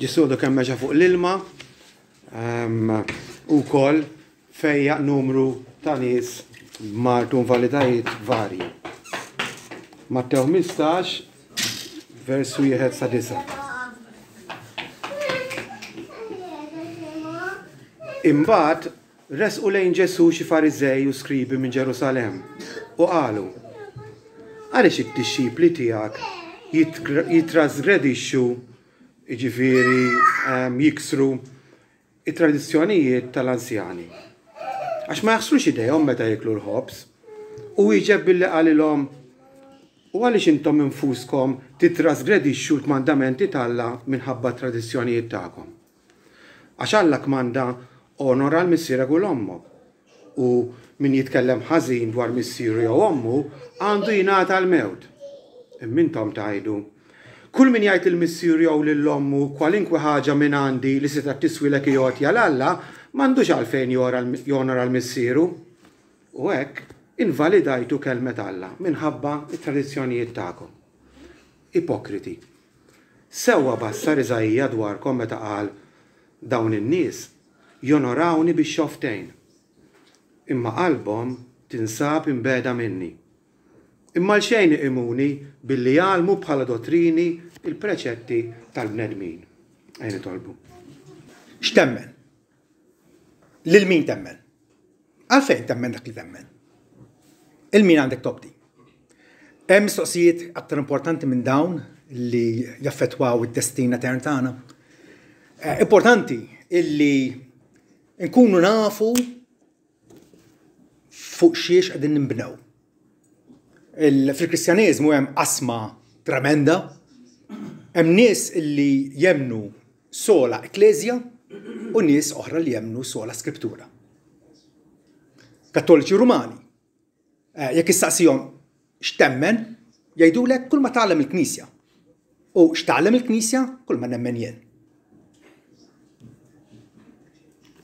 Ġissodu kemm meġa fuq l-ilma ukoll fejjaq numru ta' nies b'martu invalidajiet varji. Mattew 15 versu 1 sa 9. Imbagħad resqu lejn Ġesu xi Fariżej u skribi minn Ġerusalemm u qalu: għaliex it-tixxipli tiegħek jitrasgredixxu, jiġifieri jiksru it-tradizzjonijiet tal-anzjani. Għax ma jaħslux idejhom meta jiklu l-ħobs u jieġeb billi qalilhom: u għaliex intom infuskom titrasgredixxu l-mandamenti tal-Alla minħabba tradizzjonijiet tagħkom. Għax Alla kmanda onora l-missierek u l-ommok. U min jitkellem ħażin dwar missieru jew ommu għandu jingħata l-mewt. Immintom tgħidu: kull min jgħid il-missieru jew lill-ommu kwalinkwe ħaġa minn għandi li se tiswilek jgħotja l-Alla m'għandux għalfejn jonora l-missieru. U hekk invalidajtu kelmet Alla minħabba it-tradizzjonijiet tagħkom. Ipokriti. Sewwa bassar Iżajja dwarkom meta qal: dawn in-nies jonorawni bix-xoftejn, imma qalbhom tinsab imbeda minni. Imma l-xejn iqimuni billi jgħalmu bħala dottrini il-preċetti tal-bnedmin. Ejn itolbu. X'temmen? Lil min temmen? Għalfejn temmen dak li temmen? Il-min għandek tobdi? Hemm mistoqsijiet aktar importanti minn dawn li jaffettwaw id-destin etern tagħna. Importanti illi nkunu nafu fuq xiex qegħdin nimbnew. Fil-Kristjaneżmu hemm qasma tremenda, hemm nies illi jemnu sola Ekklesja u nies oħra li jemnu sola Skriptura. Kattoliċi Rumani, jekk issaqsihom x'temmen, jgħidulek kull ma tagħlem il-Knisja. U x'tagħlem il-Knisja kull ma nemmen jien.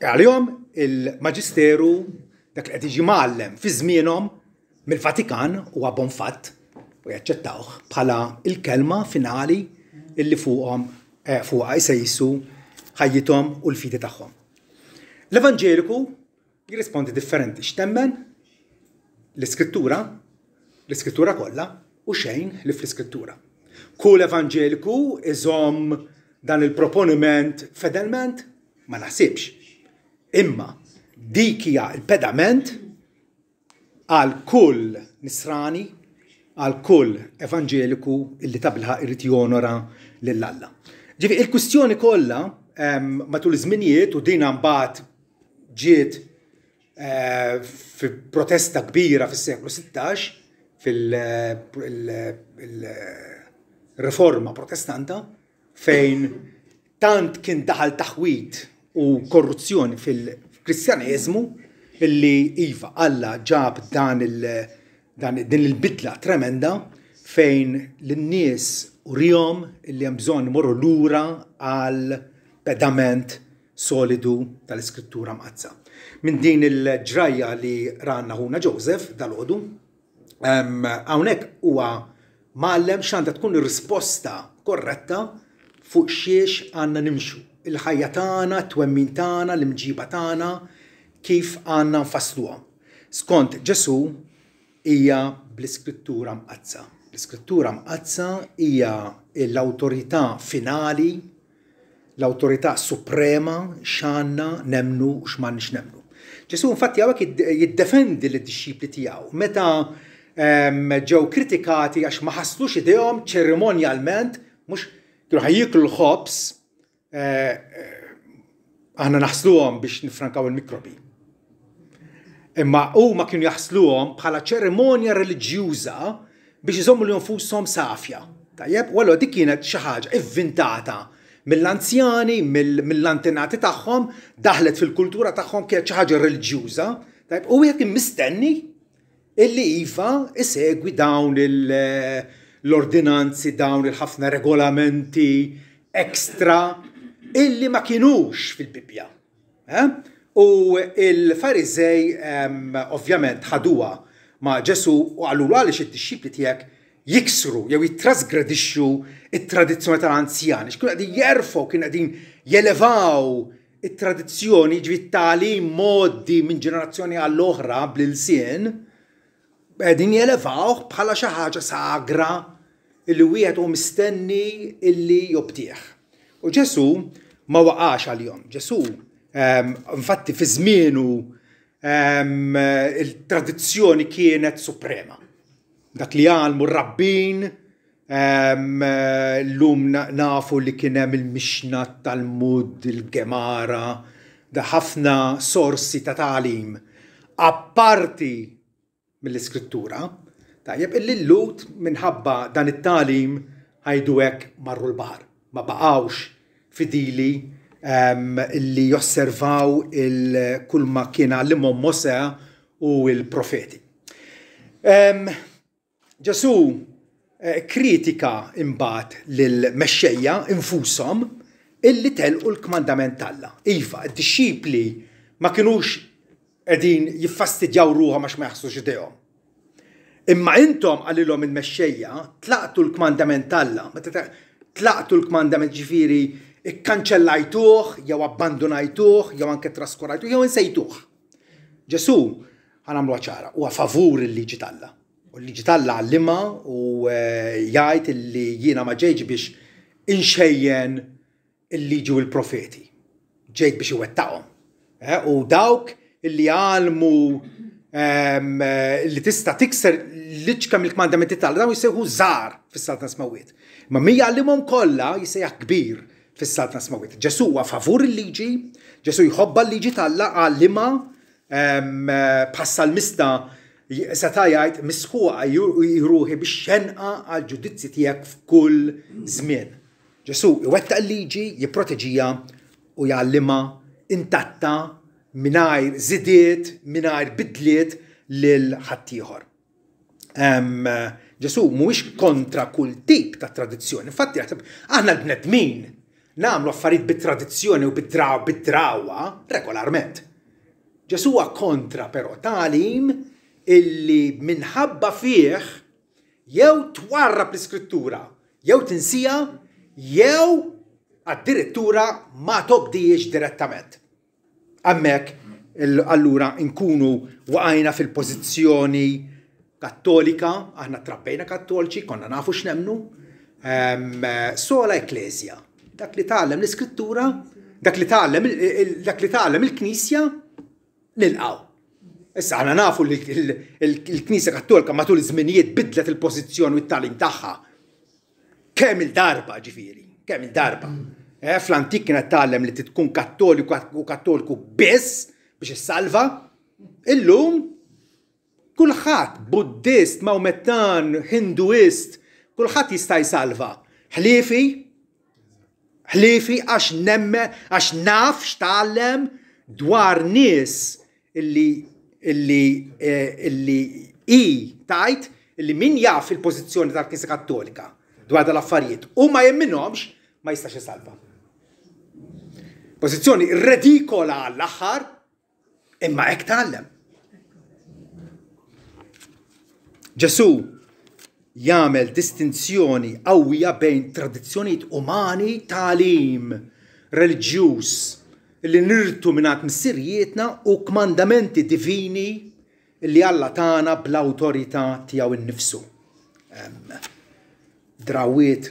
Għalihom il-Maġisteru dak li qed jiġi mgħallem fi żmienhom mill-Vatikan huwa bon fatt u jaċċettawh bħala il-kelma finali illi fuqha jsejsu ħajjithom u l-fidi tagħhom. L-Evanġeliku jirrispondi differenti. X'temmen? L-Iskrittura kollha u xejn li fl-Iskrittura. Kull Evanġeliku iżomm dan il-proponiment fedelment? Ma naħsibx. Imma dik hija l-pedament għal kull nisrani, għal kull Evanġeliku illi tabilħaq irid jonora lill-Alla. Ġifi il-kwistjoni kollha matul iż-żminijiet u din mbagħad ġiet fi protesta kbira fis-seklu 16 fil-Riforma Protestanta fejn tant kien daħal taħwit u korruzzjoni fil-Kristjaneżmu illi iva Alla ġab din il-bidla tremenda fejn l-nies urihom illi hemm bżonn imorru lura għal pedament solidu tal-Iskrittura mqazza. Minn din il-ġrajja li ranna ħuna Joseph dal-għodu, hawnhekk huwa mgħallem x'għandha tkun ir-risposta korretta fuq xiex għandna nimxu. Il-ħajja tagħna, t-twemmin tagħna, l-imġiba tagħna, kif għandna nfassluhom. Skont Ġesu hija bl-Iskrittura mqazza. L-Iskrittura mqazza hija l-awtorità finali, l-awtorità suprema x'għandna nemnu u x'm'għandniex nemnu. Ġesu infatti hawnhekk jiddefendi lid-dixxipli tiegħu meta ġew kritikati għax ma ħasslux idejhom ċerimonjalment mhux kienu ħajjiklu l-ħobs aħna naħsluhom biex nifrankaw il-mikrobi. Imma huma kienu jaħsluhom bħala ċerimonja reliġjuża biex iżommu li nfushom safja. Tajjeb, u allura dik kienet xi ħaġa inventata mill-anzjani, mill-antenati tagħhom, daħlet fil-kultura tagħhom kienet xi ħaġa reliġjuża. Tajjeb, u wieħed kien mistenni illi iva isegwi dawn l-ordinanzi, dawn il-ħafna regolamenti ekstra illi ma kienux fil-Bibbja. U il-Fariżej ovvjament ħaduha ma' Ġesu u għallu għaliex id-dixxipli tiegħek jiksru jew jitrasgredixxu it-tradizzjoni tal-anzjani, x'kienu qegħdin jerfgħu, kienu qegħdin jelevaw it-tradizzjoni ġifieri tagħlim modi minn ġenerazzjoni għall-oħra bl-ilsien, qegħdin jelevawh bħala xi ħaġa sagra illi wieħed hu mistenni illi jobtieħ. U Ġesu ma waqax għalihom. Ġesu infatti fi żmienu il-tradizzjoni kienet suprema. Dak li għalmu r-rabbin, l-lum nafu li kien hemm il-Mixna, Talmud, il-Gemara, da ħafna sorsi ta' tagħlim apparti mill-iskrittura, tajjeb il-lut minħabba dan it-tagħlim ħajdu hekk marru l-baħar, ma baqgħux fidili illi josservaw kull ma kien għallimhom Mosè u l-profeti. Ġesu kritika imbagħad lill-mexxejja infushom illi telqu l-kmandament Alla. Iva, id-dixxipli ma kinux qegħdin jiffastidjaw ruħhom għax ma jaħsux idejhom. Imma intom għalilhom il-mexxejja tlaqtu l-kmandament Alla, tlaqtu l-kmandament ġifieri ikkanċellajtuh, jew abbandonajtuh, jew anke traskurajtuh, jew insejtuh. Ġesu ħanamlu ċara huwa favur il-liġi Alla. U l-liġi Alla għallima u jgħid illi jiena ma ġejtx biex inxejjen il-liġi u l-profeti. Ġejt biex iwettaqhom. U dawk illi għalmu li tista' tikser liġka mill-kmandamenti Alla dawn jissejħu żgħar fis-Salt Nasmawiet. Ma min jgħallimhom kollha jissejjaħ kbir fis-Salt Nasmawiet. Ġesu huwa favur il-liġi, Ġesu jħobba l-liġi Alla għallima bħas-salmista seta' jgħid misħuqa jruħi biex xenqa għal ġudizzji tiegħek f'kull żmien. Ġesu iwettaq il-liġi, jipproteġija u jgħallima intatta mingħajr żidiet, mingħajr bidliet lil ħaddieħor. Ġesu mhuwiex kontra kull tip ta' tradizzjoni. Infatti aħna l-bnedmin nagħmlu affarijiet bit-tradizzjoni u bid-drawwa regolarment. Ġesu huwa kontra però tagħlim illi minħabba fih jew twarrab l-iskrittura, jew tinsija, jew addirittura ma tobdijiex direttament. Hemmhekk allura nkunu waqajna fil-pożizzjoni kattolika, aħna trabbejna kattoliċi, konna nafu x'nemmnu, sola ekklesja. Dak li tgħallem l-iskrittura, dak li tgħallem il-Knisja nilqgħu. Issa aħna nafu li l-Knisja Kattolika matul iż-żminijiet bidlet il-pożizzjoni u t-tagħlim tagħha. Kemm il-darba ġifieri, kemm il-darba. Fl-antik kienet tgħallem li tkun kattoliku u kattoliku biss biex issalva. Illum kulħadd Buddist, Maomettan, Hinduist, kulħadd jista' jsalva. Ħliefi għax naf x'tgħallem dwar nies illi tajt illi min jaf il-pożizzjoni tal-Knisja Kattolika dwar dal-affarijiet u ma jemminhomx ma jistax isalva. Pożizzjoni redikola għall-aħħar imma hekk tgħallem. Ġesu jagħmel distinzjoni qawwija bejn tradizzjonijiet umani, tagħlim reliġjuż li nirtu mingħand missirijietna u kmandamenti divini li Alla tagħna bl-awtorità tiegħu innifsu. Drawiet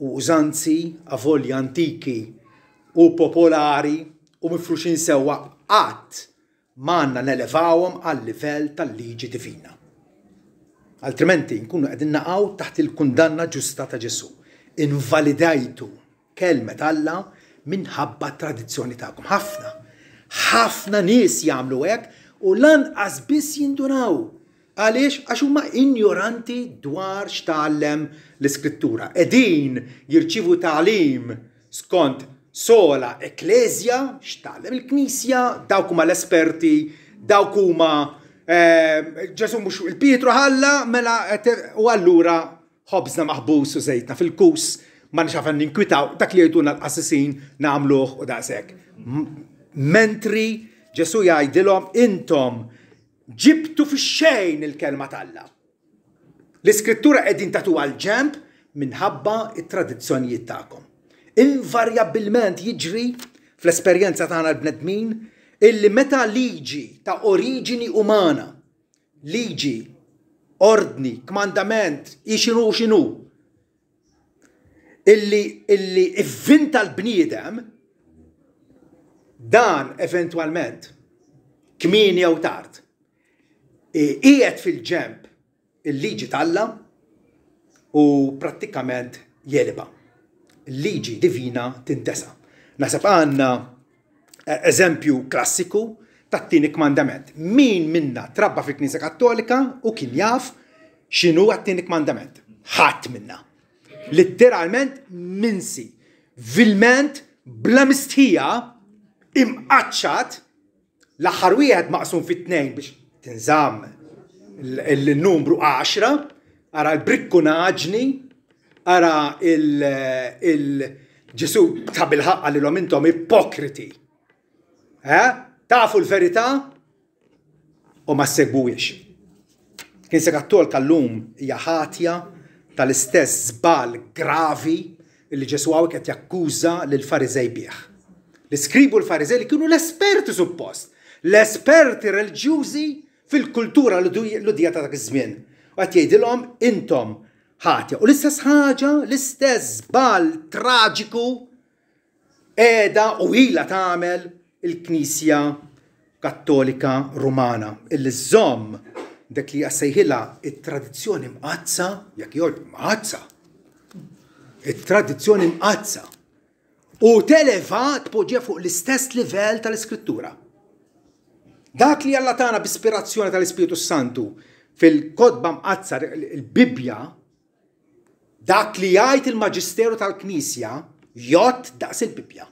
u użanzi avolja antiki u popolari u mifruxin sewwa qatt m'għandna nelevawhom għal livell tal-liġi divina. Altrimenti nkunu qegħdin naqgħu taħt il-kundanna ġusta ta' Ġesu. Invalidajtu kelmet Alla minħabba tradizzjoni tagħkom. Ħafna nies jagħmlu hekk u lanqas biss jindunaw. Għaliex? Għax huma ignoranti dwar x'tgħallem l-Iskrittura. Qegħdin jirċievu tagħlim skont sola ekklesja, x'tgħallem il-Knisja, dawk huma l-esperti, dawk huma Ġesu mhux il-Pietru ħalla mela u allura ħobżna maħbus u żejtna fil-kus ma nixaf ninkwitaw dak li jgħidulna l-qassisin nagħmluh u daqshekk. Mentri Ġesu jgħidilhom intom ġibtu fix-xejn il-kelma Alla. L-iskrittura qegħdin tagħtu għal ġemp minħabba it-tradizzjonijiet tagħkom. Invarjabbilment jiġri fl-esperjenza tagħna l-bnedmin illi meta liġi ta' oriġini umana, liġi, ordni, kmandament, xinu, illi ivvinta l-bniedem, dan eventualment kmini jew tard qiegħed fil-ġemp il-liġi talla u prattikament jeliba. Il-liġi divina tintesa. Nasab għandna eżempju klassiku tat-tieni kmandament. Min minna trabba fil-Knisja Kattolika u kien jaf x'inhu għat-tieni kmandament. Ħadd minna. Literalment minsi. Vilment bla mistħija imqaċċat l-aħħar wieħed maqsum fit-tnejn biex tinżamm il-numru 10, ara l-brikkunaġni, ara il-ġesu ta' bil-ħaqqa li l-om intom ipokriti. Tafu l-verità u ma segwux. Knisja Kattolika llum hija ħatja tal-istess żball gravi li Ġesu hawnhekk qed jakkuża lill-Fariżej bih. L-iskribu l-Fariżej li kienu l-esperti suppost, l-esperti reliġjużi fil-kultura l-udija ta' dak iż-żmien. U qed jgħidilhom intom ħatja. U l-istess ħaġa, l-istess żball traġiku qiegħda u ilha tagħmel il-Knisja Kattolika Rumana illi żomm dak li jassejħilha it-tradizzjoni mqazza, jekk jgħid mqazza. It-tradizzjoni mqazza. U televa tpoġġiha fuq l-istess livell tal-Iskrittura. Dak li Alla tagħna b'ispirazzjoni tal-Ispiritu Santu fil-kodba mqazza il-Bibja, dak li jgħid il-Maġisteru tal-Knisja jgħod daqs il-Bibja.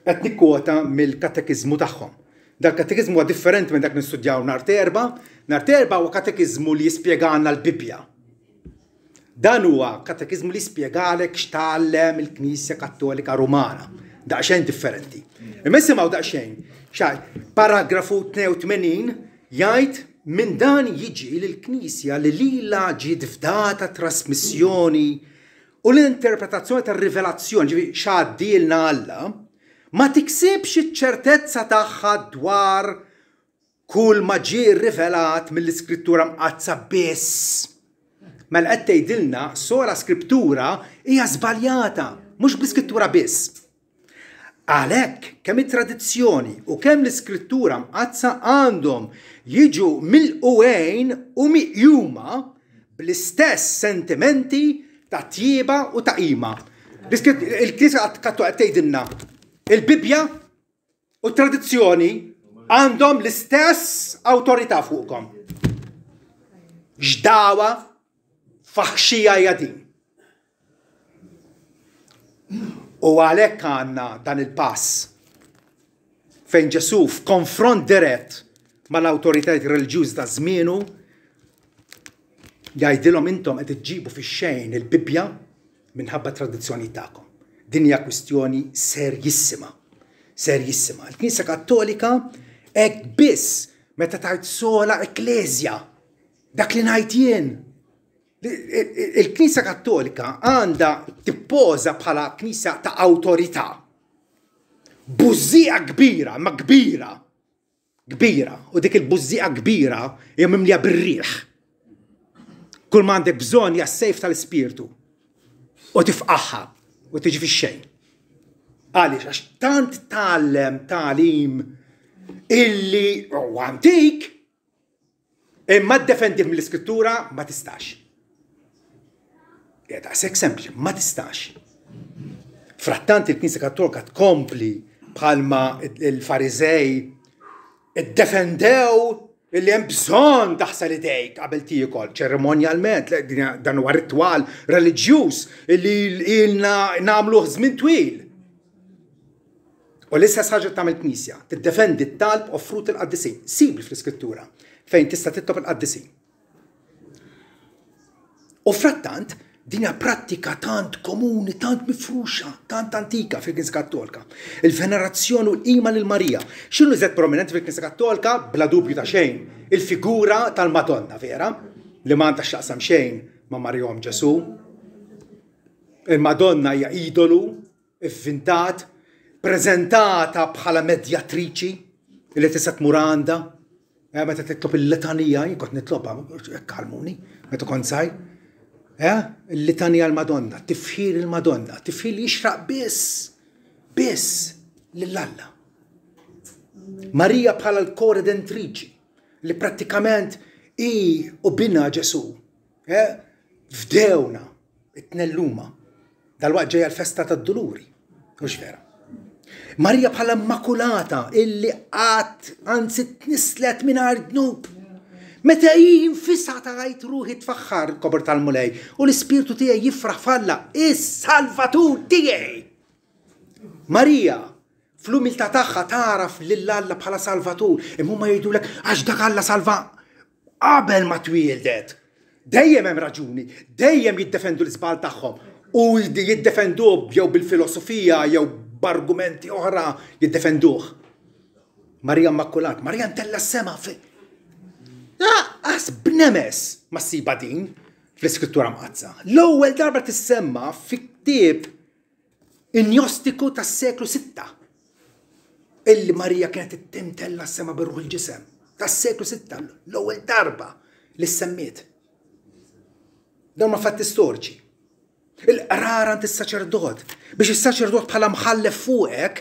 Qed nikkwota mill-katekiżmu tagħhom. Dal-katekiżmu huwa differenti minn dak nistudjaw nhar Terba. Nhar Terba huwa katekiżmu li jispjegana l-Bibja. Dan huwa katekiżmu li jispjegalek x'tgħallem il-Knisja Kattolika Rumana. Daqsxejn differenti. Imma isimgħu daqsxejn. Paragrafu 82 jgħid minn dan jiġi lill-Knisja li lilha ġiet fdata trasmissjoni u l-interpretazzjoni tar-rivelazzjoni, ġifi x'għaddilna Alla, ma tiksibx iċ-ċertezza tagħha dwar kull ma ġie rrivelat mill-Iskrittura mqazza biss. Mela qed tgħidilna sola Skrittura hija żbaljata, mhux bl-Iskrittura biss. Għalhekk kemm it-tradizzjoni u kemm l-Iskrittura mqazza għandhom jiġu milquejn u miqjuma bl-istess sentimenti ta' tjieba u ta' qima. Il-Knisja Kattolika qed tgħidilna il-Bibja u t-tradizzjoni għandhom l-istess awtorità fuqkom. X'dawwa faħxija hija din. U għalhekk għandna dan il-pass fejn Ġesu f'konfront dirett mal-awtoritajiet reliġjużi ta' żmienu jgħidilhom intom qed iġġibu fix-xejn il-Bibja minħabba tradizzjoni tagħkom. Din hija kwistjoni serjissima. Serjissima. Il-Knisja Kattolika hekk biss meta tgħid sola ekklesja. Dak li ngħid jien. Il-Knisja Kattolika għandha tippoża bħala knisja ta' awtorità. Bużżieqa kbira, ma kbira. Kbira. U dik il-bużżieqa kbira hija mimlija bir-riħ. Kull ma għandek bżonn hija s-sejf tal-Ispirtu. U tifqaħħa u tiġi fix-xejn. Għaliex għax tant tgħallem tagħlim illi huwa antik imma ddefendih mill-Iskrittura ma tistax. Daqshekk sempliċi, ma tistax. Frattant il-Knisja Kattolika tkompli bħalma il-Fariżej iddefendew illi hemm bżonn taħsel idejk qabel tiekol ċerimonjalment, dan huwa ritwal reliġjuż illi ilna nagħmluh żmien twil. U l-istess ħaġa tagħmel Knisja, tiddefendi t-talb offrut il-qaddisin. Sibli fl-Iskrittura fejn tista' titlob il-qaddisin. U frattant din hija prattika tant komuni, tant mifruxa, tant antika fil-Knisja Kattolika. Il-venerazzjoni u l-qima lil Marija. X'inhu żed prominenti fil-Knisja Kattolika bla dubju ta' xejn? Il-figura tal-Madonna, vera? li ma għandax xaqsam xejn ma' Marjom Ġesu. Il-Madonna hija idolu, ivvintat, prezentata bħala medjatriċi li tista' tmur għandha. Meta titlob il-litanija, jkun nitlobha, kalmuni, meta kont saj. Il-litanija l-Madonna, tifħir il-Madonna, tifħir li jixraq biss lill-Alla. Marija bħala l-koredentriċi li prattikament u bina Ġesu. Fdewna, it-tnelluma. Dal-waqt ġejja l-festa tad-Duluri. Mhux vera. Marija bħala immakulata illi anzi tnislet mingħajr dnub. Meta jinfisha tagħid ruħi tfaħħar il-kobor tal-mulej u l-ispirtu tiegħi jifraħ falla is-Salvatur tiegħi. Marija fl-umiltà tagħha taraf lill-Alla bħala Salvatur, imma huma jgħidulek għax dak Alla salva qabel ma twildet. Dejjem hemm raġuni, dejjem jiddefendu l-isbal tagħhom u jiddefenduh jew bil-filosofija jew b'argumenti oħra jiddefenduh. Marija Immakulat, Marija ntella s-sema b'nemes ma ssiba din fl-iskrittura mqazza. L-ewwel darba tissemma fi ktieb injostiku tas-seklu 6. Illi Marija kienet timtella s-sema bir-ruħ il-ġisem. Tas-seklu 6, l-ewwel darba li semmiet. Dawn ma fatti storiċi. Il-qrara għand is-saċerdot biex is-saċerdot bħala mħallef fuqek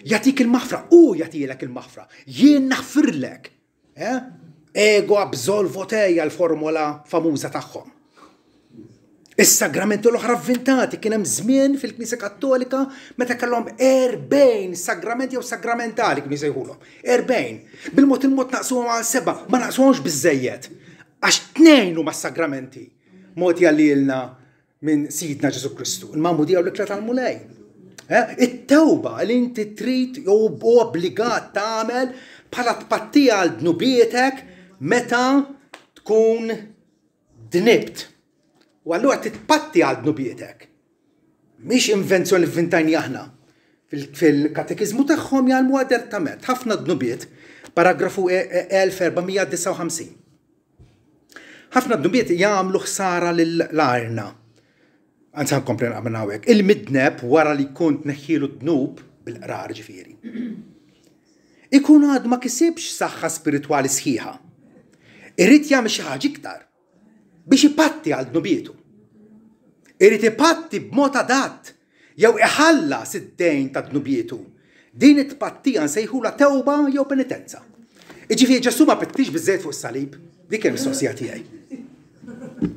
jagħtik il-maħfra u jagħtilek il-maħfra. Jien naħfirlek. Ego absolvo tejja l-formola famuża tagħhom. Is-sagramenti l-oħra avvintati kien hemm żmien fil-Knisja Kattolika meta kellhom 40 sagramenti jew sagramentali kien jsejħulhom. 40. Bil-mod il-mod naqsuhom għal 7, ma naqsuhomx biżejjed. Għax 2 huma s-sagramenti. Mod jallilna minn Sidna Ġesu Kristu. Il-Mamudija u l-Ikla tal-Mulej. It-tewba li inti trid jew obbligat tagħmel bħala tpattija għal dnubietek meta tkun dnibt. U allura titpatti għal dnubietek. Mhix invenzjoni vvintajni aħna. Fil-katekizmu tagħhom jgħalmu direttament ħafna dnubiet, paragrafu 1459. Ħafna dnubiet jagħmlu ħsara lill-arna. Għanza nkompli naqbel hawnhekk. Il-midneb wara li jkun tneħħielu dnub bil-qrar ġifieri. Ikun għad ma kisibx saħħa spiritwali sħiħa. Irrid jagħmel xi ħaġa iktar biex ipatti għal dnubietu. Irrid ipatti b'mod adatt jew iħallas id-dejn ta' dnubietu. Din it-tpattija nsejħula tewba jew penitenza. Iġifieri Ġesu ma pattix biżżejjed fuq is-salib, dik hija mistoqsija tiegħi.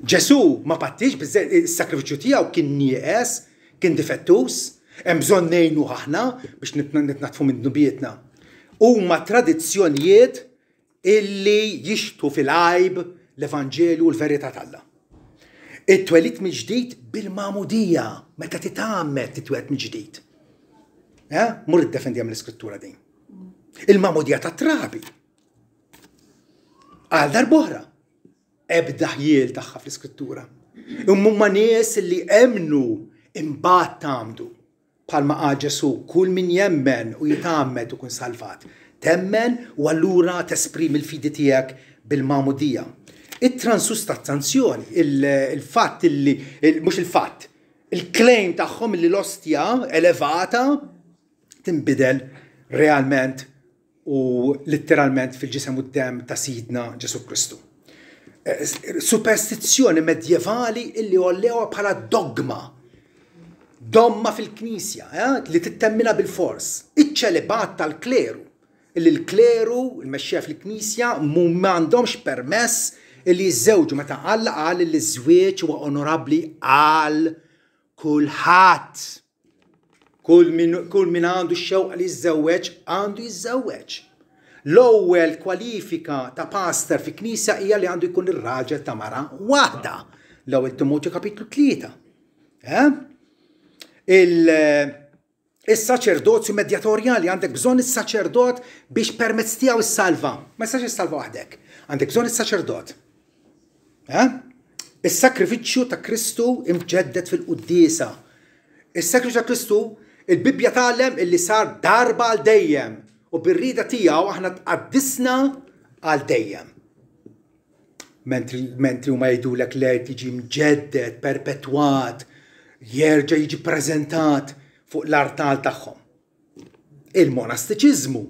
Ġesu ma pattix biżżejjed is-sakrifiċċju tiegħu kien nieqes, kien difettus, hemm bżonn ngħinu aħna biex nitnatfu minn dnubietna. Huma tradizzjonijiet illi jixtu fil-għajb l-Evanġelju u l-verità tal-Alla. It-twelid mill-ġdid bil-Mamudija, meta titgħammed titweled mill-ġdid. Mur iddefendi hemm l-iskrittura din. Il-Mamudija tat-trabi. Għal darb'oħra ebda ħjiel tagħha fl-iskrittura. Huma nies li emnu imbagħad tagħmdu. Bħalma qal Ġesu, kull min jemmen u jitgħammed ikun salvat. Temmen u allura tesprimi l-fidi tiegħek bil-Mamudija. It-transustanzjoni, il-fatt illi, mhux il-fatt, il-claim tagħhom li l-ostja elevata tinbidel realment u litteralment fil-ġisem u d-dem ta' Sidna Ġesu Kristu. Superstizzjoni medjevali illi għollewa bħala dogma. Domma fil-Knisja, li tittemmina bil-fors. Iċ-ċelibat tal-kleru. Illi l-kleru, il-mexxija fil-Knisja, m'għandhomx permess illi jiżżewġu meta Alla qal li ż-żwieġ huwa onorabbli għal kulħadd. Kull min għandu x-xewqa li jiżżewweġ għandu jiżżewweġ. L-ewwel kwalifika ta' pastor fi Knisja hija li għandu jkun ir-raġel ta' mara waħda. L-ewwel Timotju kapitlu 3. Il-saċerdozju medjatorjali għandek bżonn is-saċerdot biex permezz tiegħu issalva. Ma jistax issalva waħdek. Għandek bżonn is-saċerdot. Is-sakrifiċċju ta' Kristu imġeddet fil-Quddiesa. Is-sakrifiċċju ta' Kristu il-Bibja tgħallem illi sar darba għal dejjem u bir-rieda tiegħu aħna tqaddisna għal dejjem. mentri huma jgħidulek l-art jiġi mġedded, perpetwat, jerġa' jiġi preżentat fuq l-artal tagħhom. Il-monastiċiżmu,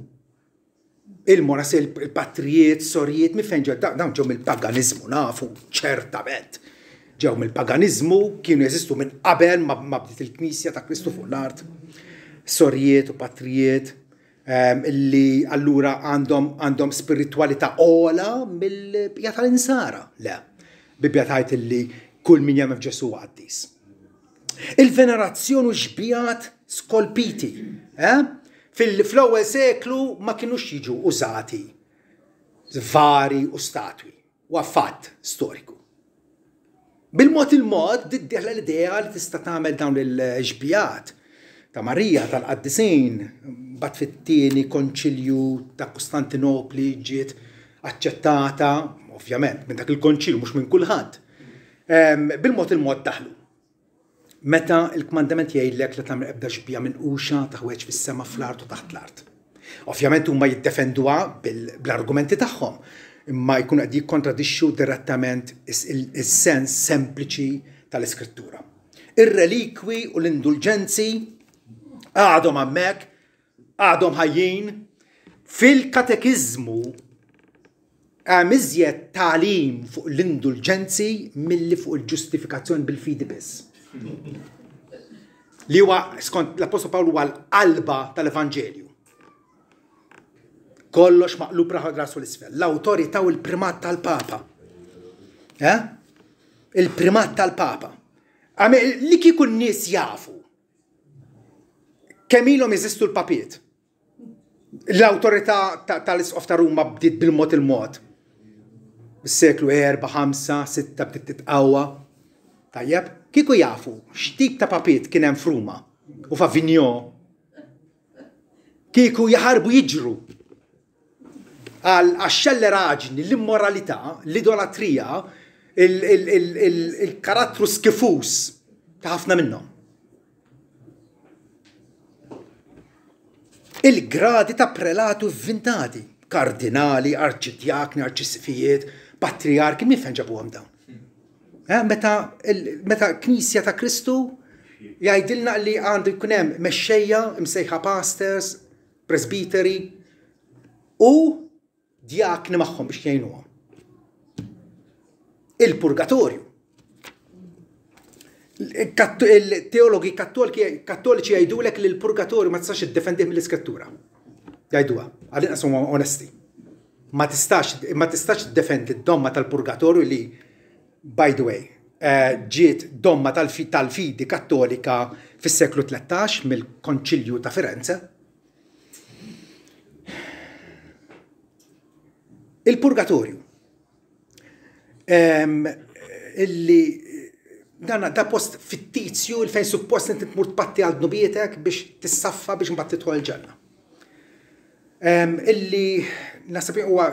il-patrijiet, sorijiet, mi fejn ġew dawn ġew mill-paganizmu, nafu ċertament. Ġew mill-paganizmu, kienu jeżistu minn qabel ma bdiet il-Knisja ta' Kristu fuq l-art. Sorijiet u patrijiet illi allura għandhom spiritualità ola mill-bqija tal-insara. Le, Bibbja tgħid illi kull min jagħmel f'Ġesu għaddis. Il-venerazzjoni u xbijat skolpiti, fl-ewwel seklu ma kinux jiġu użati vari u statwi, u fatt storiku. Bil-mod il-mod diddieħla l-idea li tista' tagħmel dawn il-xbijat ta' Marija tal-Qaddisin, bat fit-tieni konċilju ta' Kostantinopli ġiet aċċettata, ovvjament, minn dak il-konċilju mhux minn kulħadd. Bil-mod il-mod daħlu. Meta il-kmandament jgħidlek li tagħmel ebda xbija minquxa taħweġ fis-sema fl-art u taħt l-art. Ovvjament huma jiddefenduha bl-argumenti tagħhom, imma jkunu qed jikkontradixxu direttament is-sens sempliċi tal-Iskrittura. Ir-relikwi u l-indulġenzi għadhom hemmhekk, għadhom ħajjin. Fil-katekizmu hemm iżjed tagħlim fuq l-indulġenzi milli fuq il-ġustifikazzjoni bil-fidi biss. Li huwa skont l-Apostol Pawlu huwa l-qalba tal-Evanġelju. Kollox maqlub rasu l-isfel. L-awtorità u l-primat tal-Papa. Il-primat tal-Papa. Li kieku n-nies jafu kemm ilhom jeżistu l-papiet. L-awtorità tal-Isqof ta' Ruma bdiet bil-mod il-mod. Bis-seklu 4, 5, 6 bdiet titqawwa. Tajjeb, kieku jafu x'tip ta' papiet kien hemm f'Ruma u f'Avignon. Kieku jaħarbu jiġru għax-xelleraġni, l-immoralità, l-idolatrija, il-karattru skifus ta' ħafna minnhom. Il-gradi ta' prelatu vvintati, kardinali, arċidjakni, arċisifijiet, patriarki, min fejn ġabuhom dawn? Meta Knisja ta' Kristu jgħidilna li għandu jkun hemm mexxejja imsejħa pastors, presbiteri u djakni magħhom biex jgħinuhom. Il-purgatorju. Il-teologi kattoliċi jgħidulek li l-purgatorju ma tistax iddefendih mill-Iskrittura. Jgħiduha, għal-inqas huma onesti. Ma tistax iddefendi d-domma tal-purgatorju li, by the way, ġiet domma tal-fidi kattolika fis-seklu 13 mill-Konċilju ta' Firenze. Il-purgatorju. Illi da post fittizju il fejn suppost inti tmur tpatti għal dnubietek biex tissaffa biex mbagħad tidħol il-ġenna. Illi nasab huwa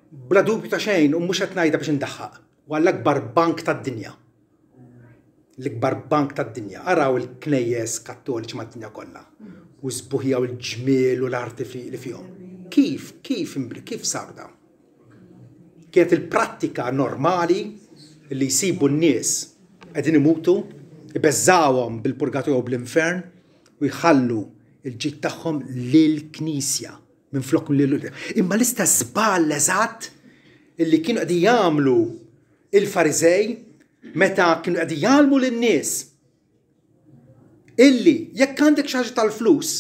bla dubju ta' xejn u mhux qed ngħidha biex indaħħaq. Huwa l-akbar bank tad-dinja. L-ikbar bank tad-dinja. Araw il-knejjes kattoliċi mad-dinja kollha. U żbuħjaw il-ġmiel u l-arti li fihom. Kif saru dawn? Kienet il-prattika normali li jsibu n-nies qegħdin imutu, ibeżżawhom bil-purgatorju u bl-infern u jħallu il-ġid tagħhom lill-Knisja minn flok lil. Imma l-istess żball eżatt illi kienu qegħdin jagħmlu il-Fariżej meta kienu qegħdin jgħallmu lin-nies illi jekk għandek xi ħaġa tal-flus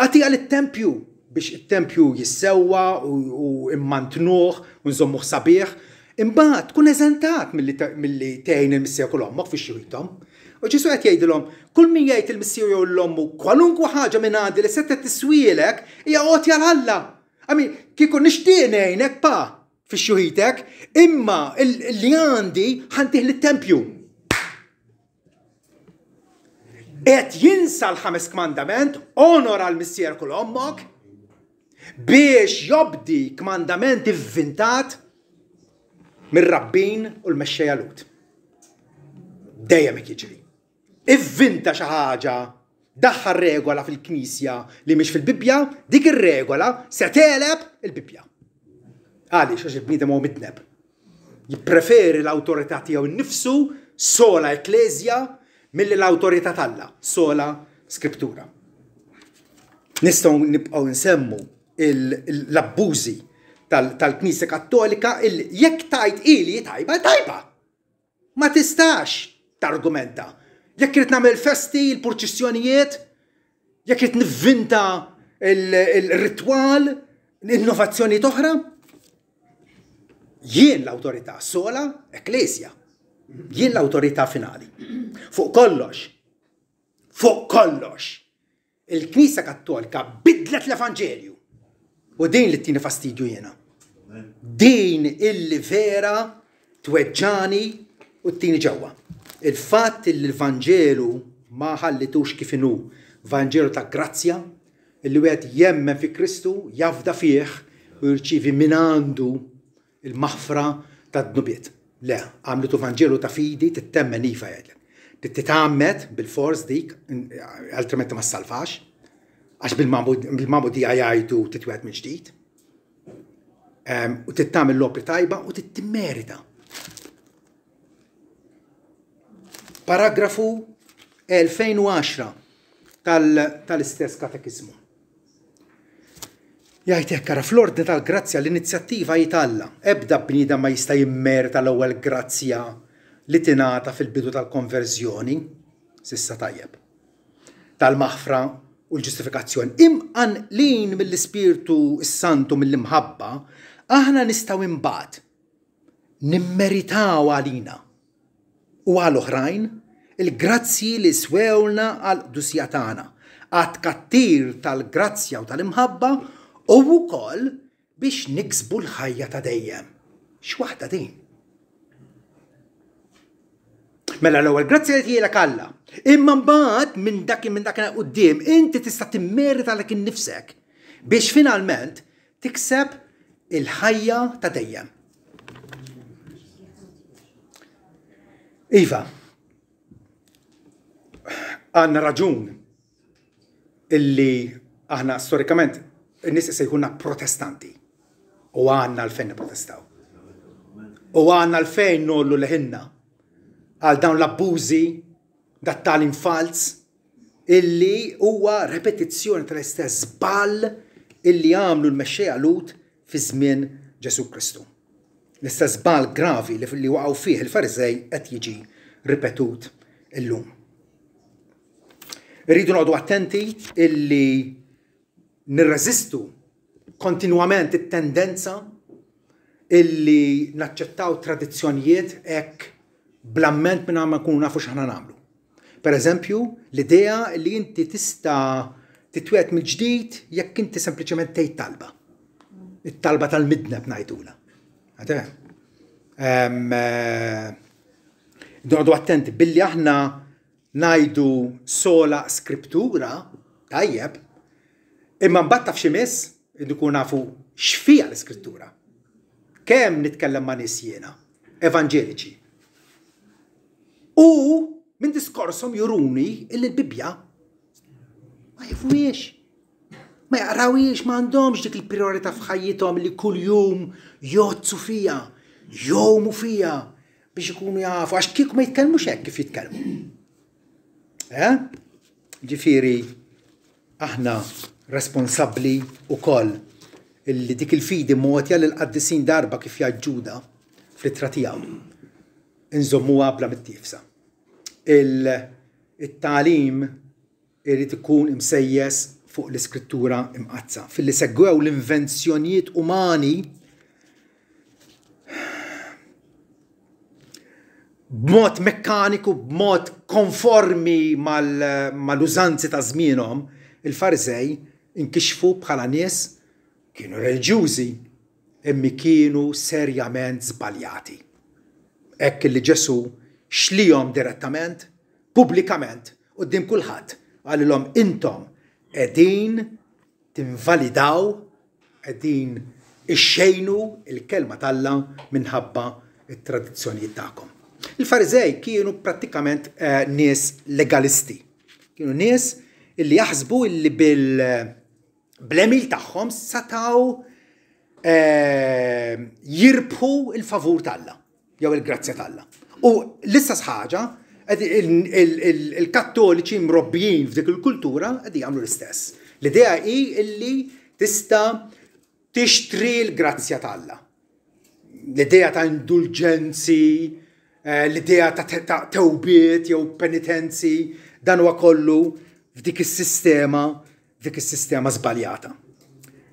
agħtiha lit-tempju biex it-tempju jissewwa u immantnuh u nżommuh sabiħ, imbagħad tkun eżentat milli tgħin il-missija kull ommok fix xjuħithom. U Ġesu qed jgħidilhom, kull min jgħid il-missija jew l-ommu kwalunkwe ħaġa minn għandi li se tiswielek hija għotja l-Alla. Kieku nixtieq ngħinek pa fix xjuħitek, imma li għandi ħantih lit-tempju. Qed jinsa l-5 kmandament, onora l-missija kull ommok, biex jobdi kmandament ivvintat mir-rabbin u l-mexxejja Lut. Dejjem hekk jiġri. Ivvinta xi ħaġa, daħħal regola fil-Knisja li mhix fil-Bibbja, dik ir-regola se teleb il-Bibbja. Għaliex għax il-bniedem huwa midneb. jippreferi l-awtorità tiegħu nnifsu sola ekklesja milli l-awtorità talla sola skriptura. Nistgħu nibqgħu nsemmu l-abbużi tal-Knisja Kattolika jekk tajt ili tajba. Ma tistax targumenta. Jekk irid nagħmel festi, il-purċissjonijiet, jekk irid nivvinta il-ritwal, l-innovazzjoni oħra, jien l-awtorità sola ekklesja. Jien l-awtorità finali. Fuq kollox, il-Knisja Kattolika bidlet l-Evanġelju. U din li t-tieni fastidju jiena. Din illi vera tweġġani u t-tieni ġewwa. Il-fatt li l-Evanġelu ma ħallitux kif inhu Vanġelu ta' grazzja, illi wieħed jemmen fi Kristu, jafda fih u jirċievi minn għandu il-maħfra tad-dnubiet. Le, għamlu Vanġelu ta' fidi, tittemmen iva jgħidlek. Titgħammet bil-fors dik, altrimenti ma salfax, għax bil-mabudija jgħidu titwed minn ġdid. U tittamel l-opri tajba u tittimmerita. Paragrafu 2010 tal-istess katekizmu. Jgħid hekk ara fl-ordni tal-grazzja l-inizjattiva jitalla. Ebda bniedem ma jista' jimmerita l-ewwel grazzja li tingħata fil-bidu tal-konverżjoni, sissa tajjeb, tal-maħfra u l-ġustifikazzjoni. Imqanqlin mill-Ispirtu Santu mill-imħabba, aħna nistgħu imbagħad nimmeritaw għalina u għal oħrajn il-grazzi li swewlna għal qdusija tagħna, għat kattir tal-grazzja u tal-imħabba u wkoll biex niksbu l-ħajja ta' dejjem. X'waħda din? Mela l-ewwel grazzja li tiegħek Alla. Imma mbagħad minn dak quddiem inti tista' timmerita lek innifsek biex finalment tikseb il-ħajja ta' dejjem. Iva, għandna raġun illi aħna storikament in-nies se jkunna protestanti u għandna l-fejn nipprotestaw. U għandna l-fejn nollu leħinna għal dawn l-abbużi dat-tagħlim fals illi huwa repetizzjoni tal-istess żball illi għamlu l-mexxejja Lut fi żmien Ġesu Kristu. L-istess żball gravi li waqgħu fih il-Fariżej qed jiġi ripetut illum. Irridu noqgħdu attenti illi nirreżistu kontinwament it-tendenza illi naċċettaw tradizzjonijiet hekk blamment minn ma nkunu nafu x'aħna nagħmlu. Per eżempju, l-idea li inti tista' titwet mill-ġdid jekk inti sempliċement tgħid talba. It-talba tal-midneb ngħidula. Noqgħdu attenti billi aħna ngħidu sola skriptura, tajjeb, imma mbagħad taf xi miss nkunu nafu x'fiha l-iskrittura. Kemm nitkellem ma' nies jiena evanġeliċi. U minn diskorsom juruni illi l-Bibja ma jifwiex, ma jaqrawiex, ma għandhomx dik il-priorità f'ħajjithom li kuljum jozzu fija, jowmu fija biex ikunu jafu, għax kieku ma jitkellmux hekk kif jitkellmu. Ġifieri aħna responsabbli wkoll illi dik il-fidi mogħtija lil qaddisin darba kif jaġġuda fl-ittra tiegħu. Inżommuha bla mittifsa. Il-tagħlim irid ikun imsejjes fuq l-iskrittura imqazza. Filli segwew l-invenzjonijiet umani b'mod mekkaniku, b'mod konformi mal-użanzi ta' żmienhom, il-Fariżej inkixfu bħala nies kienu reliġjużi imma kienu serjament żbaljati. Hekk li Ġesu xlihom direttament, pubblikament, quddiem kulħadd, għalilhom intom qegħdin tinvalidaw, qegħdin ixxejnu il-kelma t'Alla minħabba it-tradizzjonijiet tagħkom. Il-Fariżej kienu prattikament nies legalisti. Kienu nies illi jaħsbu illi bil-emil tagħhom setaw jirbħu il-favur t'Alla. jew il-grazzja tal-Alla. U l-istess ħaġa il-kattoliċi mrobbijin f'dik il-kultura qegħdin jagħmlu l-istess. L-idea hi illi tista' tixtri l-grazzja tal-Alla. L-idea ta' indulġenzi, l-idea ta' tewbiet jew penitenzi, dan huwa kollu f'dik is-sistema żbaljata.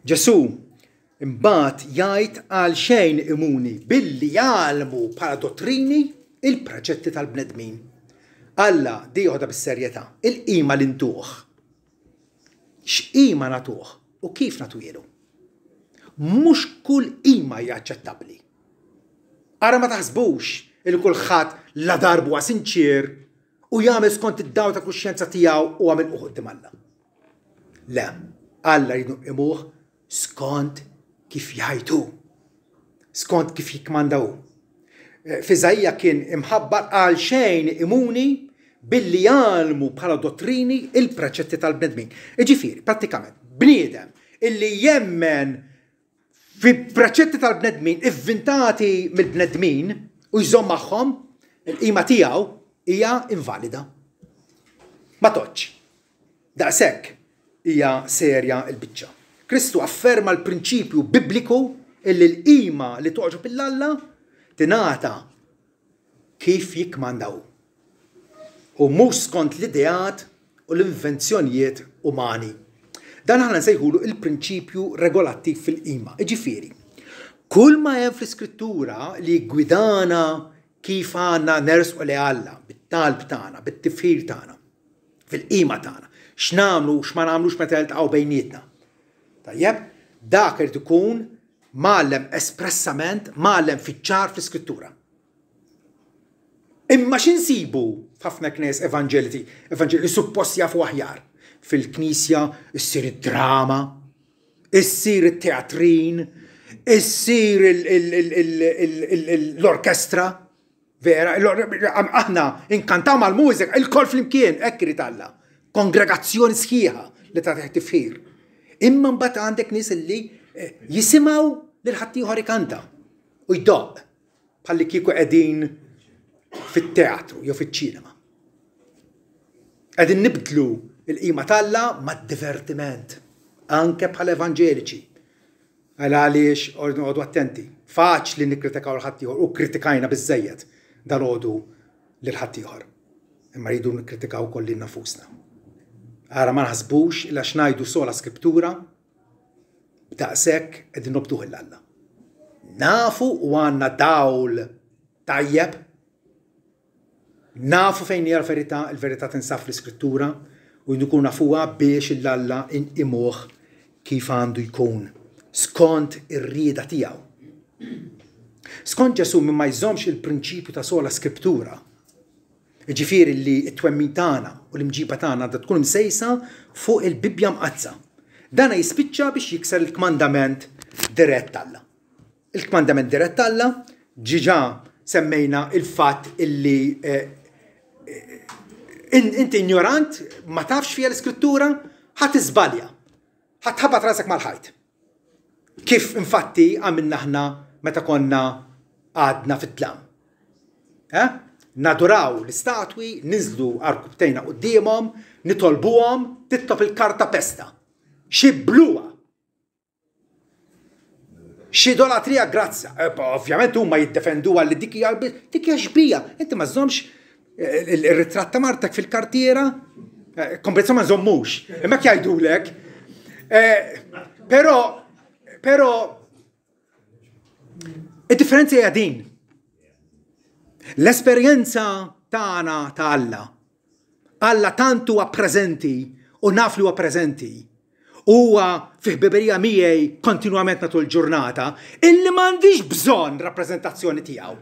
Ġesu imbagħad jgħid għal xejn imuni billi jgħalmu bħala dottrini il-proġetti tal-bnedmin. Alla di joħda bis-serjetà, il-qima li ntuh. X'qima natuh u kif natuhielu. Mhux kull qima hija aċċettabbli. Ara ma taħsbux il kulħadd la darbu sinċir u jagħmel skont id-daw ta' kuxjenza tiegħu u għamel quddiem Alla. Le, Alla jridu imuh skont kif jgħidu, skont kif jikmandaw. F'Iżajja kien imħabbar għal xejn imuni billi jgħalmu bħala dottrini il-preċetti tal-bnedmin. Ġifieri, prattikament, bniedem illi jemmen fi preċetti tal-bnedmin inventati mill-bnedmin u jżomm magħhom, il-qima tiegħu hija invalida. Ma toġġ. Daqshekk hija serja l-biċċa. Kristu afferma l-prinċipju bibliku illi l-qima li toġob il-Alla tingħata kif jikmandaw. U mhux skont l-ideat u l-invenzjonijiet umani. Dan aħna nsejħulu il-prinċipju regolattiv fil-qima. Ġifieri, kull ma hemm fl-Iskrittura li gwidana kif għandna nersqu li Alla bit-talb tagħna, bit-tifħir tagħna, fil-qima tagħna, x'nagħmlu x'ma nagħmlux meta niltaqgħu bejnietna. Tajjeb, dak irid ikun mgħallem espressament, mgħallem fiċ-ċar fl-Iskrittura. Imma x'insibu f'ħafna knies evanġeliċi suppost jafu aħjar. Fil-Knisja issir id-drama, issir it-teatrin, issir l-orkestra, vera, aħna inkantaw mal-mużika, il-kol flimkien, hekk irid Alla, kongregazzjoni sħiħa li tagħti tifħir. Imma mbagħad għandek nies li jisimgħu lil ħadd ieħor ikanta u jdoq bħalli kieku qegħdin fit-teatru jew fiċ-ċinema. Qegħdin nibdlu l-qima tal-Alla mad-divertiment anke bħala evanġeliċi. Għaliex noqogħdu attenti. Faċli nikkritikaw l-ħadd ieħor u kritikajna biżżejjed dalodu lil ħadd ieħor. Imma rridu nikkritikaw ukoll lil nafusna. Ara ma naħsbux illa x'ngħidu sola Skriptura daqshekk qegħdin nobduh il-Alla. Nafu u għandna dawl tajjeb, nafu fejn hija l-verità tinsab fl-Iskrittura u nkunu nafuha biex il-Alla inqimuh kif għandu jkun skont ir-rieda tiegħu. Skont Ġesu min ma jżommx il-prinċipju ta' sola Skriptura. Ġifieri li t-twemmin tagħna u l-imġiba tagħna għandha tkun msejsa fuq il-Bibja mqazza. Dana jispiċċa biex jikser il-kmandament dirett Alla. Il-kmandament dirett Alla ġiġa semmejna il-fatt illi inti ignorant ma tafx fiha l-Iskrittura ħadd iżbalja. Ħadd ħabat rasek mal-ħajt. Kif infatti għamilna aħna meta konna għadna fit-tlam. Naduraw l-istatwi, ninżlu arkubtejna qudiemhom, nitolbuhom titlob il-karta pesta. Xibluha. X'idolatrija grazza. Ovvjament huma jiddefenduha li dik hija xbija. Inti ma żommx ir-ritratt ta' martek fil-kartiera, komprezza ma nżommux. Imma jgħidulek. Però id-differenza hija din. L-esperjenza tagħna ta' Alla tantu huwa preżenti u naf li huwa preżenti. Huwa fi ħbiberija miegħi kontinwament matul il-ġurnata illi m'għandix bżonn rappreżentazzjoni tiegħu.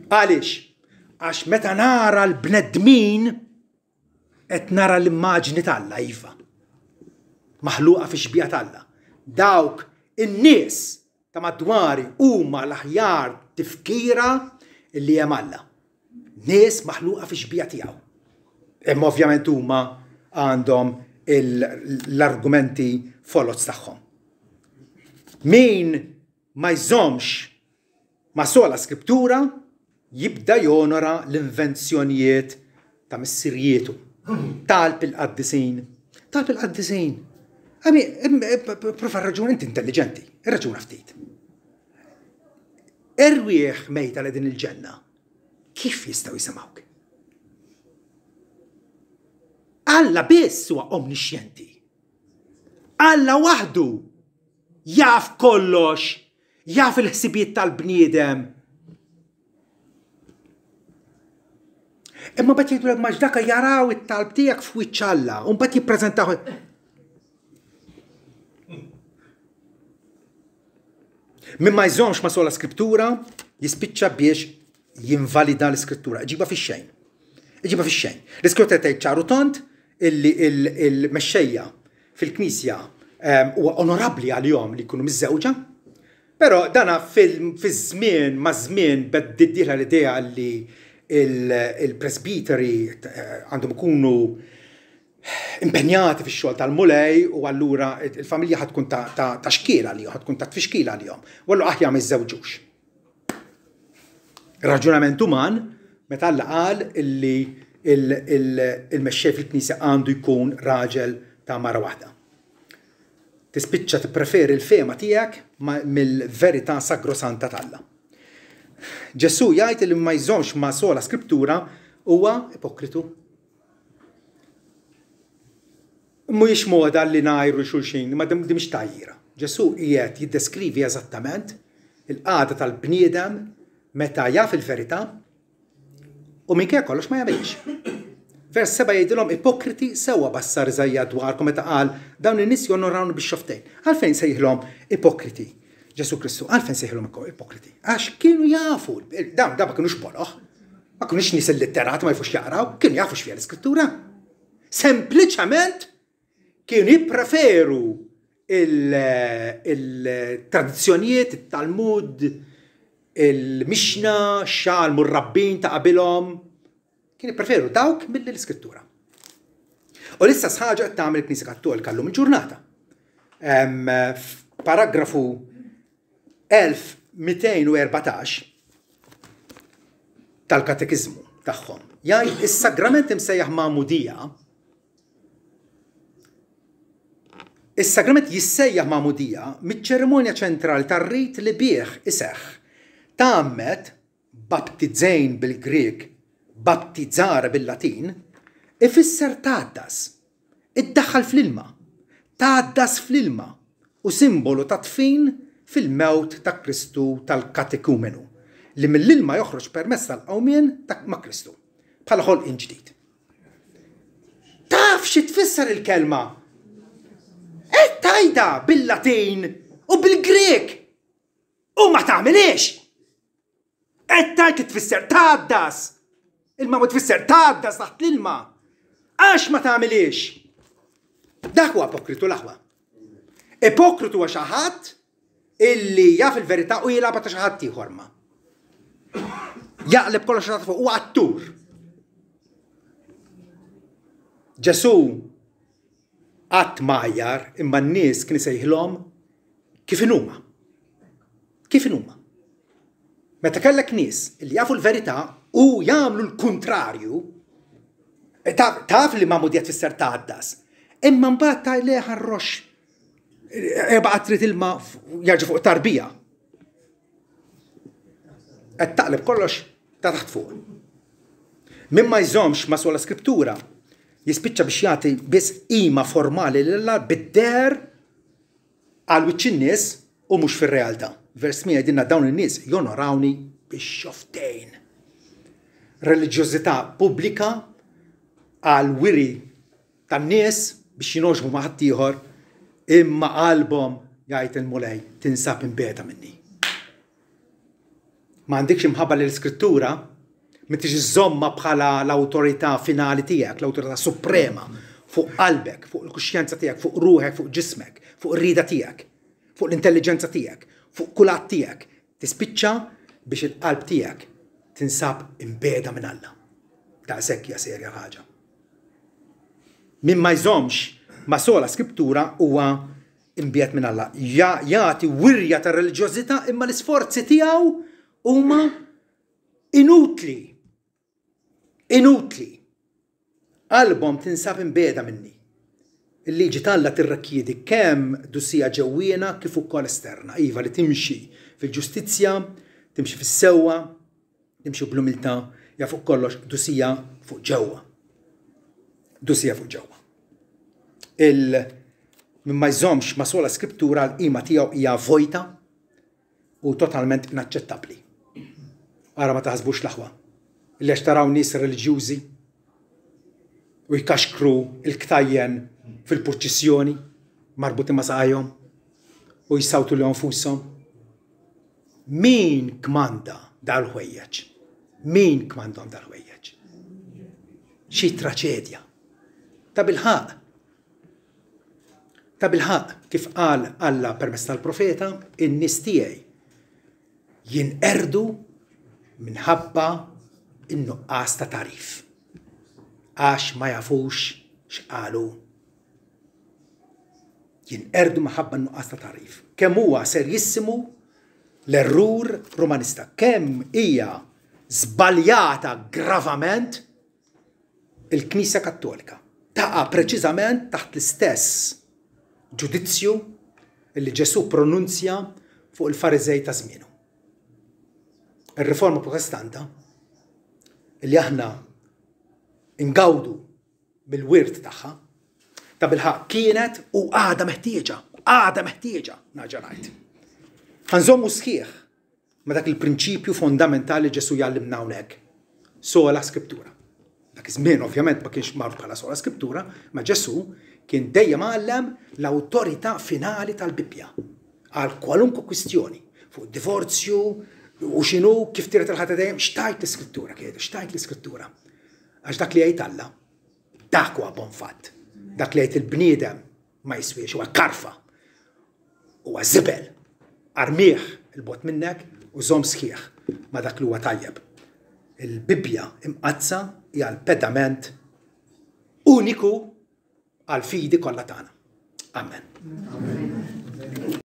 Għaliex? Għax meta nara l-bnedmin qed nara l-immaġni tal-Alla iva. Maħluqa fi xbija tal-Alla. Dawk in-nies ta' madwari huma l-aħjar tifkira illi hemm Alla. Nies maħluqa fi xbija tiegħu. Imma ovvjament huma għandhom l-argumenti follots tagħhom. Min ma jżommx ma' sola skrittura jibda jonora l-invenzjonijiet ta' missirjietu. Talb il-qaddisin. Prova raġun inti intelligenti, raġuna ftit. Irwieħ mejta li din il-ġenna, kif jistgħu jisimgħuk? Alla biss huwa omnixjenti. Alla waħdu jaf kollox, jaf il-ħsibiet tal-bniedem. Imma bat jgħidulek maġ daka jaraw it-talb tiegħek f'wiċċ Alla, u mbagħad jippreżentaw. Min ma jżommx ma' sola skrittura jispiċċa biex jinvalida l-iskrittura. Iġiba fix-xejn. L-iskrittura tgħid ċaru tont illi il-mexxejja fil-Knisja huwa onorabbli għalihom li jkunu miż-żewġa, però dana fiż-żmien ma' żmien beddilha l-idea li il-presbiteri għandhom ikunu impenjati fix-xogħol tal-mulej u allura il-familja ħadkun ta' xkiel għalihom, ħadkun ta' tfixkil għalihom. U allura aħjar ma jiżżewġux. Raġunament uman meta Alla qal illi il-mexxej fil-Knisja għandu jkun raġel ta' mara waħda. Tispiċċa tippreferi l-fema tiegħek mill-verità sagrosanta tal-Alla. Ġesu jgħid li ma jżommx ma' sola skrittura huwa ipokritu. Mhuwiex moda li ngħajru xulxin, ma din mhix tajjira. Ġesu qiegħed jiddeskrivi eżattament il-qagħda tal-bniedem meta jaf il-verità u minkejja kollox ma jagħmilx. Vers 7 jgħidilhom ipokriti sewwa bassar Iżajja dwarkom meta qal dawn in-nies jonorawni bix-xoftejn. Għalfejn sejħilhom ipokriti? Ġesu Kristu, għalfejn sejħilhom ipokriti? Għax kienu jafu, dawn ma kinux boloħ, ma kinux nies illitterati ma jfux jaqraw, kienu jafu x'fiha l-Iskrittura. Sempliċement kienu jippreferu il-tradizzjonijiet, it-Talmud, il-Mixna, x-xalm u r-rabbin ta' qabilhom, kien jippreferu dawk mill-Iskrittura. U l-istess ħaġa qed tagħmel il-Knisja Kattolika llum il-ġurnata. Paragrafu 1214 tal-Katekizmu tagħhom jgħid is-sagrament imsejjaħ Magħmudija. Is-sagrament jissejjaħ Magħmudija miċ-ċerimonja ċentrali tar-rit li bih iseħħ tagħmel baptizzejn bil-Grieg, baptizzare bil-Latin, ifisser tgħaddas, iddaħħal fl-ilma, tgħaddas fl-ilma u simbolu ta' tfin fil-mewt ta' Kristu tal-katekumenu li mill-ilma joħroġ permezz tal-qawmien ma' Kristu bħala ħolqien ġdid. Taf xi tfisser il-kelma? Tajda bil-Latin u bil-Grek u ma tagħmilx. Tajt tfisser tgħaddas. Il-ma tfisser tgħaddas taħt l-ilma. Għax ma tagħmilx. Dak huwa ipokritu l-aħwa. Ipokritu huwa xi ħadd illi jaf il-verità u jilagħba ta' xi ħadd ieħor ma. Jaqleb kollox ta' fuq huwa attur. Ġesu qatt majjar imma n-nies kien isejħilhom kif inhuma. Kif inhuma. Meta kellek nies li jafu l-verità u jagħmlu l-kuntrarju, taf li Magħmudija tfisser tgħaddas. Imma mbagħad tajleh arrox ebqa' trid ilma jarġa' fuq tarbija. Qed taqleb kollox ta' taħt fuq. Min ma jżommx ma' sola skrittura jispiċċa biex jagħti biss qima formali lilha bid-der għal wiċċ in-nies u mhux fir-realtà. Vers 100 jgħidilna dawn in-nies jonorawni bix-xoftejn. Reliġjożità pubblika għal wiri tan-nies biex jinoġbu ma' ħadd ieħor imma qalbhom jgħid il-mulej tinsab imbeda minni. Ma għandikx imħabba l-Iskrittura ma tiġi żomma bħala l-awtorità finali tiegħek, l-awtorità suprema fuq qalbek, fuq il-kuxjenza tiegħek, fuq ruħek, fuq ġismek, fuq ir-rida tiegħek, fuq l-intelligenza tiegħek, fuq kulat tiegħek. Tispiċċa biex il-qalb tiegħek tinsab imbeda minn Alla. Daqshekk hija serja ħaġa. Min ma jżommx ma' sola Skrittura huwa imbiet minn Alla. Jagħti wirja ta' reliġjożità imma l-isforzi tiegħu huma inutli. Qalbhom tinsab imbeda minni. Il-liġi talla tirrakkiedi kemm dussija ġewwiena kif ukoll esterna. Iva li timxi fil-ġustizzja, timxi fis-sewwa, timxi bl-umiltà, ja fuq kollox dussija fuq ġewwa. Min ma jżommx ma' sola Skriptura l-qima tiegħu hija vojta u totalment inaċċettabbli. Ara ma taħsbux l-aħwa. Illi għax taraw nies reliġjużi u jkaxkru il-ktajjen fil-purċissjoni marbuti ma' saqajhom u jissawtu li nfushom. Min kmanda dal-ħwejjeġ? Min kmandhom dal-ħwejjeġ? Xi traċedja. Ta' bilħaq kif qal Alla permezz tal-profeta, in-nies tiegħi jinqerdu minħabba in-nuqqas ta' tarif. Għax ma jafux x'qalu. Jinqerdu minħabba n-nuqqas ta' tarif. Kemm huwa serjissimu l-errur romanista. Kemm hija żbaljata gravament il-Knisja Kattolika. Taqa' preċiżament taħt l-istess ġudizzju li Ġesu pronunzja fuq il-Fariżej ta' żmienu. Ir-Riforma Protestanta li aħna ingawdu bil-wirt tagħha ta' bilħaq kienet u għada meħtieġa naġa ngħid. Ħanżommu sħiħ ma' dak il-prinċipju fondamentali Ġesu jgħallimna hawnhekk. Sola Skriptura. Dak iż-żmien ovvjament ma kienx magħruf bħala sola Skriptura, ma Ġesu kien dejjem għallem l-awtorità finali tal-Bibbja għal kwalunkwe kwistjoni fuq divorzju u x'inhu kif tiret il-ħadd dejjem xtajt l-Iskrittura. Għax dak li jgħid Alla, dak huwa bon fatt. Dak li jgħid il-bniedem ma jiswiex huwa karfa. Huwa żibel. Armih il-bot minnek u żomm sħiħ ma dak li huwa tajjeb. Il-Bibbja imqazza hija l-pedament uniku għal fidi kollha tagħna. Amen.